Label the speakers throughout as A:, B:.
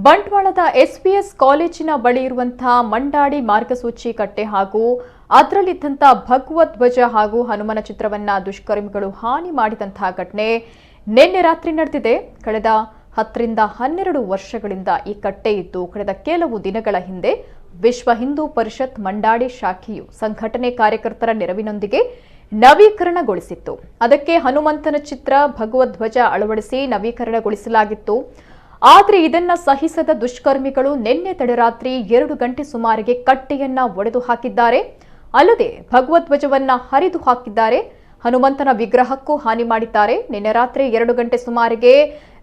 A: ಬಂಟ್ವಾಳದ SPS ಕಾಲೇಜಿನ ಬಳಿ ಇರುವಂತಹ ಮಂಡಾಡಿ ಮಾರ್ಗಸೂಚಿ ಕಟ್ಟೆ ಹಾಗೂ ಅದರಲ್ಲಿದ್ದಂತಹ ಭಗವದ್ ಧ್ವಜ ಹಾಗೂ ಹನುಮನ ಚಿತ್ರವನ್ನ ದುಷ್ಕರ್ಮಿಗಳು ಹಾನಿ ಮಾಡಿದಂತಹ ಘಟನೆ ನಿನ್ನೆ ರಾತ್ರಿ ನಡೆದಿದೆ. ಕಳೆದ 10 ರಿಂದ 12 ವರ್ಷಗಳಿಂದ ಈ ಕಟ್ಟೆ ಇದ್ದು ಕಳೆದ ಕೆಲವು ದಿನಗಳ ಹಿಂದೆ ವಿಶ್ವ ಹಿಂದೂ ಪರಿಷತ್ ಮಂಡಾಡಿ ಶಾಖೆಯು ಸಂಘಟನೆ ಕಾರ್ಯಕರ್ತರ ನೆರವಿನೊಂದಿಗೆ ನವೀಕರಣಗೊಳಿಸಿತ್ತು. ಅದಕ್ಕೆ ಹನುಮಂತನ ಚಿತ್ರ ಭಗವದ್ ಧ್ವಜ ಅಳವಡಿಸಿ ನವೀಕರಣಗೊಳಿಸಲಾಗಿತ್ತು. ಆದರೆ ಇದನ್ನ ಸಹಿಸದ ದುಷ್ಕರ್ಮಿಗಳು ನಿನ್ನೆ ತಡರಾತ್ರಿ 2 ಗಂಟೆ ಸುಮಾರಿಗೆ ಕಟ್ಟೆಯನ್ನ ಒಡೆದು ಹಾಕಿದ್ದಾರೆ. ಅಲ್ಲದೆ ಭಗವದ್ ಧ್ವಜವನ್ನ ಹರಿದು ಹಾಕಿದ್ದಾರೆ. ಹನುಮಂತನ ವಿಗ್ರಹಕ್ಕೂ ಹಾನಿ ಮಾಡಿದ್ದಾರೆ. ನಿನ್ನೆ ರಾತ್ರಿ 2 ಗಂಟೆ ಸುಮಾರಿಗೆ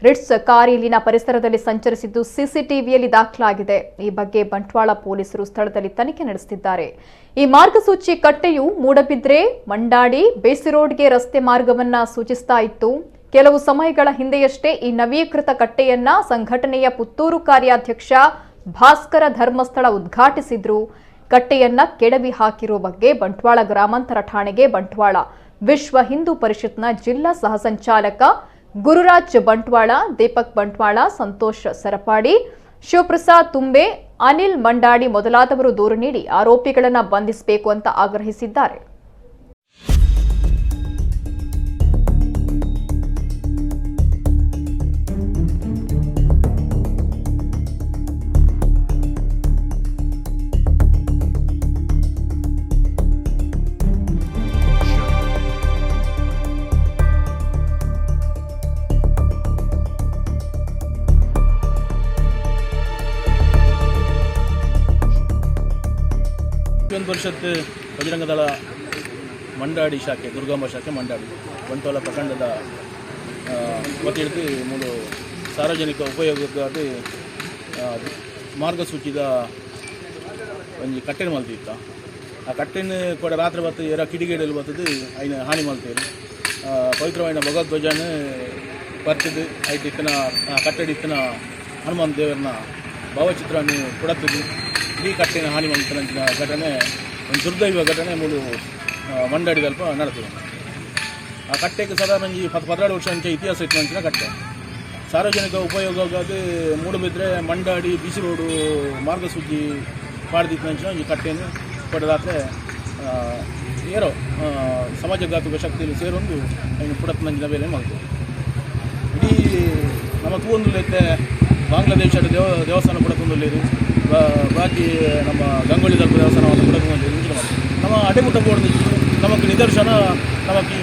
A: ರಿಟ್ಸ್ ಕಾರ್ ಇಲ್ಲಿನ ಪರಿಸರದಲ್ಲಿ ಸಂಚರಿಸಿದ್ದು ಸಿಸಿಟಿವಿಯಲ್ಲಿ ದಾಖಲಾಗಿದೆ. ಈ ಬಗ್ಗೆ ಬಂಟ್ವಾಳ ಪೊಲೀಸರು ಸ್ಥಳದಲ್ಲಿ ತನಿಖೆ ನಡೆಸುತ್ತಿದ್ದಾರೆ. ಈ ಮಾರ್ಗಸೂಚಿ ಕಟ್ಟೆಯು ಮೂಡಬಿದ್ರೆ ಮಂಡಾಡಿ ಬೇಸಿರೋಡ್ಗೆ ರಸ್ತೆ ಮಾರ್ಗವನ್ನ ಸೂಚಿಸ್ತಾ ಇತ್ತು. ಕೆಲವು ಸಮಯಗಳ ಹಿಂದೆಯಷ್ಟೇ ಈ ನವೀಕೃತ ಕಟ್ಟೆಯನ್ನ ಸಂಘಟನೆಯ ಪುತ್ತೂರು ಕಾರ್ಯಾಧ್ಯಕ್ಷ ಭಾಸ್ಕರ ಧರ್ಮಸ್ಥಳ ಉದ್ಘಾಟಿಸಿದ್ರು. ಕಟ್ಟೆಯನ್ನ ಕೆಡವಿ ಹಾಕಿರುವ ಬಗ್ಗೆ ಬಂಟ್ವಾಳ ಗ್ರಾಮಾಂತರ ಠಾಣೆಗೆ ಬಂಟ್ವಾಳ ವಿಶ್ವ ಹಿಂದೂ ಪರಿಷತ್ನ ಜಿಲ್ಲಾ ಸಹ ಸಂಚಾಲಕ ಗುರುರಾಜ್ ಬಂಟ್ವಾಳ, ದೀಪಕ್ ಬಂಟ್ವಾಳ, ಸಂತೋಷ್ ಸರಪಾಡಿ, ಶಿವಪ್ರಸಾದ್ ತುಂಬೆ, ಅನಿಲ್ ಮಂಡಾಡಿ ಮೊದಲಾದವರು ದೂರು ನೀಡಿ ಆರೋಪಿಗಳನ್ನು ಬಂಧಿಸಬೇಕು ಅಂತ ಆಗ್ರಹಿಸಿದ್ದಾರೆ.
B: ಪರಿಷತ್ ಬಜರಂಗ ದಳ ಮಂಡಾಡಿ ಶಾಖೆ ದುರ್ಗಾಂಬ ಶಾಖೆ ಮಂಡಾಡಿ ಬಂಟ್ವಾಳ ಪ್ರಖಂಡದ ವತಿಯಿಡ್ದು ಮೂರು ಸಾರ್ವಜನಿಕ ಉಪಯೋಗಕ್ಕಾಗಿ ಮಾರ್ಗಸೂಚಿದ ಒಂದು ಕಟ್ಟೆನ ಮಲ್ತಿತ್ತು. ಆ ಕಟ್ಟೆನ ಕೂಡ ರಾತ್ರಿ ಬತ್ತು ಎರ ಕಿಡಿಗೇಡಲ್ಲಿ ಬರ್ತದ್ದು ಐನ ಹಾನಿ ಮಲ್ತೇವೆ. ಪವಿತ್ರವಾದ ಭಗವಧ್ವಜನ ಬರ್ತದ್ದು ಐದು ಇತ್ತನ ಕಟ್ಟಡಿತ್ತನ ಹನುಮಂತ ದೇವರನ್ನ ಭಾವಚಿತ್ರವನ್ನು ಕೊಡತ್ತದು. ಇಡೀ ಕಟ್ಟೆನ ಹಾನಿ ಮಲ್ತನಂಚಿನ ಘಟನೆ ಒಂದು ದುರ್ದೈವ ಘಟನೆ ಮೂರು ಮಂಡಾಡಿ ಸ್ವಲ್ಪ ನಡೆದಿದೆ. ಆ ಕಟ್ಟೆಗೆ ಸಾಧಾರಣ 12 ವರ್ಷ ಅಂಚೆ ಇತಿಹಾಸ ಇಟ್ಟಿನ ಕಟ್ಟೆ ಸಾರ್ವಜನಿಕ ಉಪಯೋಗಕ್ಕಾಗಿ ಮೂಡಬಿದ್ರೆ ಮಂಡಾಡಿ ಬಿಸಿ ರೋಡು ಮಾರ್ಗಸೂಚಿ ಪಾಡ್ದಿತ್ತಂಚಿನ ಈ ಕಟ್ಟೆಯನ್ನು ಕೊಡದಾದ್ರೆ ಏರೋ ಸಮಾಜಘಾತುಕ ಶಕ್ತಿಯಲ್ಲಿ ಸೇರೊಂದು ಇನ್ನು ಪುಡತ್ನಂಚಿನ ಬೇಲೆ ಮಾಡ್ತೇವೆ. ಇಡೀ ನಮ್ಮ ತೂವೊಂದುಲ್ಲೈತೆ ಬಾಂಗ್ಲಾದೇಶದ ದೇವಸ್ಥಾನ ಪುಡತೊಂದುಲ್ಲೇರಿ ಬಾಕಿ ನಮ್ಮ ಗಂಗೊಳ್ಳಿ ದಲ್ಪ ದೇವಸ್ಥಾನವನ್ನು ಪುಡತೊಂದುಲ್ಲೇರಿ ನಮ್ಮ ಅಡೆಮುಟ್ಟ ಬೋರ್ಡ್ ನಮಗೆ ನಿದರ್ಶನ ನಮಗೆ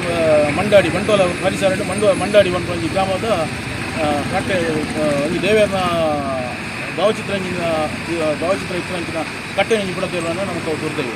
B: ಮಂಡಾಡಿ ಬಂಟ್ವಾಳ ಪರಿಸರ ಮಂಡಾಡಿ ಬಂಟ್ವಾಳ ಗ್ರಾಮದ ಕಟ್ಟೆ ಒಂದು ದೇವರನ್ನ ಭಾವಚಿತ್ರ ಇತ್ತಂಚಿನ ಕಟ್ಟೆ ಪುಡತೇವನ್ನ ನಮಗೆ ದುರ್ದೈವ.